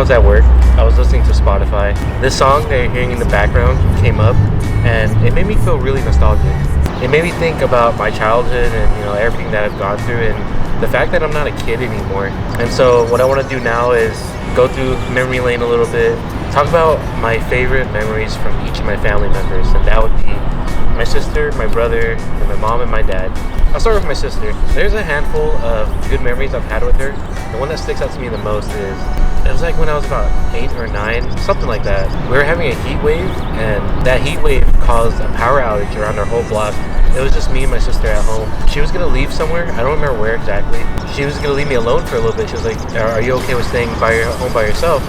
was at work, I was listening to Spotify. This song that you're hearing in the background came up, and it made me feel really nostalgic. It made me think about my childhood and everything that I've gone through, and the fact that I'm not a kid anymore. And so what I want to do now is go through memory lane a little bit, talk about my favorite memories from each of my family members, and that would be my sister, my brother, and my mom and my dad. I'll start with my sister. There's a handful of good memories I've had with her. The one that sticks out to me the most is, it was like when I was about 8 or 9, something like that. We were having a heat wave, and that heat wave caused a power outage around our whole block. It was just me and my sister at home. She was gonna leave somewhere. I don't remember where exactly. She was gonna leave me alone for a little bit. She was like, "Are you okay with staying home by yourself?"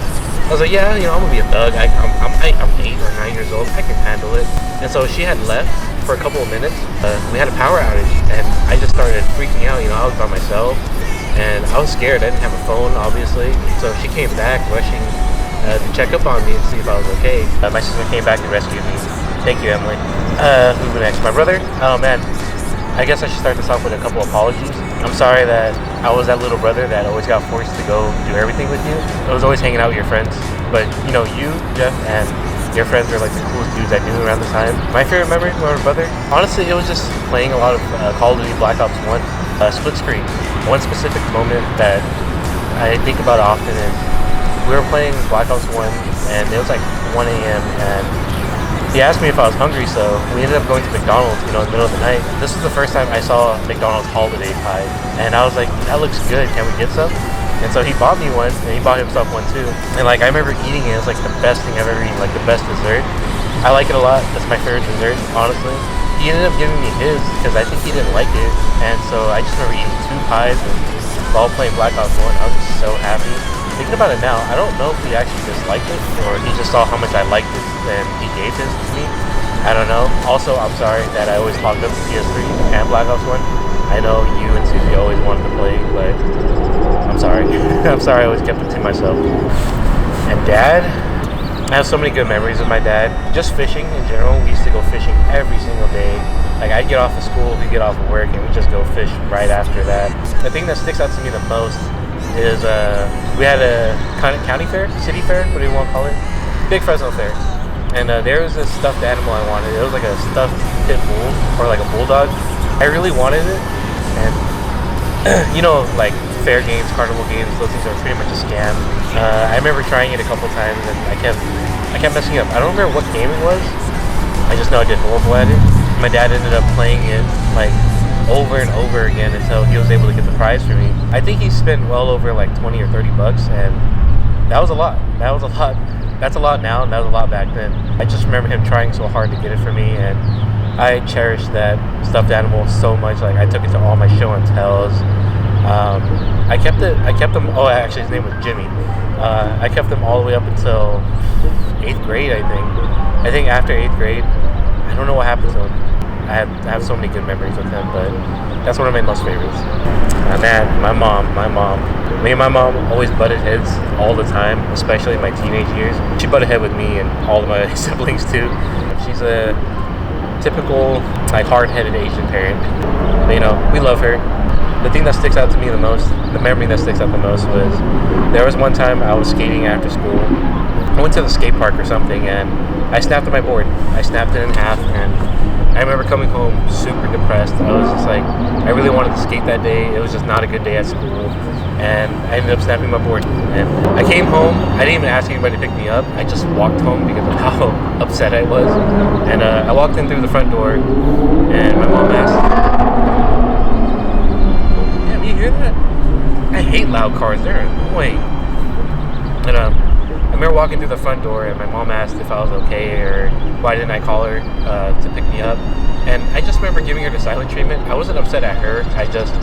I was like, "Yeah, I'm gonna be a thug. I'm 8 or 9 years old. I can handle it." And so she had left for a couple of minutes. We had a power outage, and I just started freaking out. I was by myself, and I was scared. I didn't have a phone, obviously. So she came back rushing to check up on me and see if I was okay. My sister came back and rescued me. Thank you, Emily. Who next? My brother? Oh man, I guess I should start this off with a couple apologies. I'm sorry that I was that little brother that always got forced to go do everything with you. I was always hanging out with your friends. But you, Jeff, and your friends are like the coolest dudes I knew around the time. My favorite memory of my brother, honestly, it was just playing a lot of Call of Duty Black Ops 1 split screen. One specific moment that I think about often is we were playing Black Ops 1 and it was like 1 a.m. and he asked me if I was hungry, so we ended up going to McDonald's, in the middle of the night. This was the first time I saw McDonald's holiday pie, and I was like, "That looks good. Can we get some?" And so he bought me one, and he bought himself one too. And I remember eating it. It was like the best thing I've ever eaten, like the best dessert. I like it a lot. That's my favorite dessert, honestly. He ended up giving me his because I think he didn't like it, and so I just remember eating 2 pies and while playing Black Ops 1. I was just so happy. Thinking about it now, I don't know if he actually disliked it or he just saw how much I liked it and he gave his to me. I don't know. Also, I'm sorry that I always hogged up the PS3 and Black Ops 1. I know you and Susie always wanted to play, but I'm sorry. I'm sorry I always kept it to myself. And Dad? I have so many good memories with my dad. Just fishing in general. We used to go fishing every single day. I'd get off of school, he'd get off of work, and we'd just go fish right after that. The thing that sticks out to me the most is we had a county fair, city fair, what do you want to call it? Big Fresno fair. And there was a stuffed animal I wanted. It was like a stuffed pit bull or like a bulldog. I really wanted it. And fair games, carnival games, those things are pretty much a scam. I remember trying it a couple times and I kept messing up. I don't remember what game it was. I just know I did horrible at it. My dad ended up playing it over and over again until he was able to get the prize for me. I think he spent well over 20 or 30 bucks, and that was a lot. That's a lot now, and that was a lot back then. I just remember him trying so hard to get it for me, and I cherished that stuffed animal so much. I took it to all my show and tells. I kept him. Oh, actually, his name was Jimmy. I kept him all the way up until 8th grade, I think. I think after 8th grade, I don't know what happened to him. I have so many good memories with him, but that's one of my most favorites. My mom. Me and my mom always butted heads all the time, especially in my teenage years. She butted head with me and all of my siblings too. She's a typical hard-headed Asian parent. But, we love her. The thing that sticks out to me the most, the memory that sticks out the most was there was one time I was skating after school. I went to the skate park or something and I snapped my board. I snapped it in half and I remember coming home super depressed. I was just I really wanted to skate that day. It was just not a good day at school. And I ended up snapping my board. And I came home. I didn't even ask anybody to pick me up. I just walked home because of how upset I was. And I walked in through the front door and my mom asked, "Damn, you hear that?" I hate loud cars. They're annoying. And I remember walking through the front door and my mom asked if I was okay or why didn't I call her to pick me up. And I just remember giving her the silent treatment. I wasn't upset at her. I just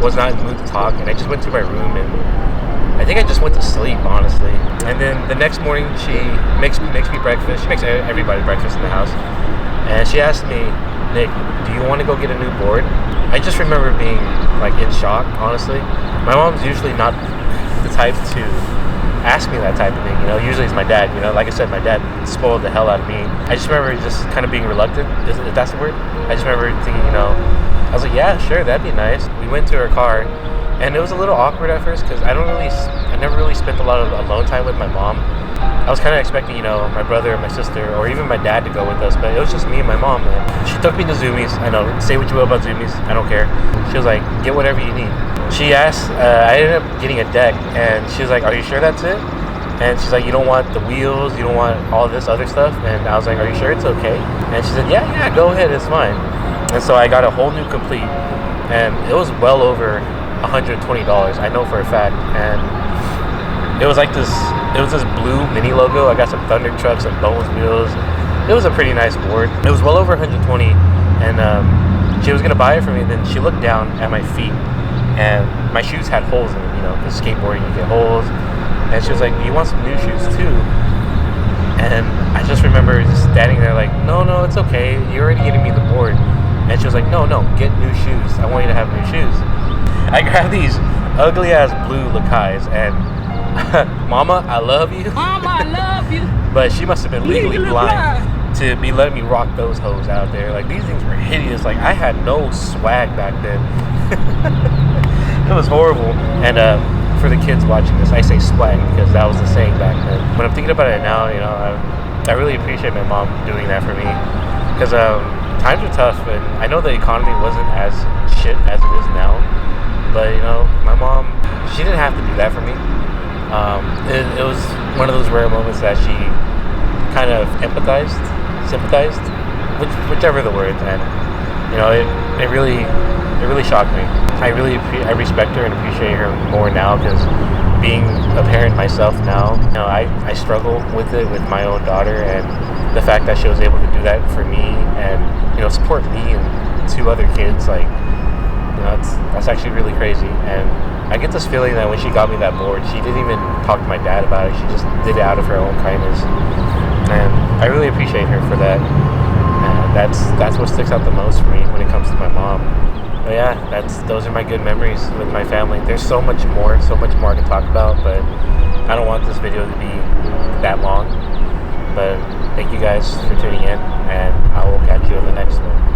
was not in the mood to talk. And I just went to my room and I think I just went to sleep, honestly. And then the next morning she makes me breakfast. She makes everybody breakfast in the house. And she asked me, "Nick, do you want to go get a new board?" I just remember being in shock, honestly. My mom's usually not the type to ask me that type of thing, usually it's my dad, like I said, my dad spoiled the hell out of me. I just remember just kind of being reluctant, if that's the word. I just remember thinking, I was like, yeah, sure, that'd be nice. We went to her car And it was a little awkward at first because I never really spent a lot of alone time with my mom. I was kind of expecting, you know, my brother or my sister or even my dad to go with us, but it was just me and my mom. And she took me to Zoomies. I know, say what you will about Zoomies, I don't care. She was like, get whatever you need. She asked, I ended up getting a deck, and she was like, are you sure that's it? And she's like, you don't want the wheels, you don't want all this other stuff? And I was like, are you sure it's okay? And she said, yeah, go ahead, it's fine. And so I got a whole new complete, and it was well over $120, I know for a fact. And it was like this blue mini logo. I got some Thunder trucks, some Bones wheels. It was a pretty nice board. It was well over 120, and she was gonna buy it for me. Then she looked down at my feet, and my shoes had holes in them, you know, because skateboarding you get holes. And she was like, do you want some new shoes too? And I just remember just standing there like, no, it's okay, you're already getting me the board. And she was like, no, get new shoes, I want you to have new shoes. I grabbed these ugly ass blue Lakais, and Mama, I love you. Mama, I love you. But she must have been legally blind to be letting me rock those hoes out there. Like, these things were hideous. Like, I had no swag back then. It was horrible. And for the kids watching this, I say swag because that was the saying back then. When I'm thinking about it now, you know, I really appreciate my mom doing that for me, because times were tough, and I know the economy wasn't as shit as it is now. But, you know, my mom, she didn't have to do that for me. It was one of those rare moments that she kind of sympathized, whichever the word, and you know, it really shocked me. I respect her and appreciate her more now, because being a parent myself now, you know, I struggle with it with my own daughter, and the fact that she was able to do that for me and, you know, support me and 2 other kids, like, you know, that's actually really crazy. And I get this feeling that when she got me that board, she didn't even talk to my dad about it. She just did it out of her own kindness, and I really appreciate her for that. And that's what sticks out the most for me when it comes to my mom. But yeah, those are my good memories with my family. There's so much more I can talk about, but I don't want this video to be that long. But thank you guys for tuning in, and I will catch you in the next one.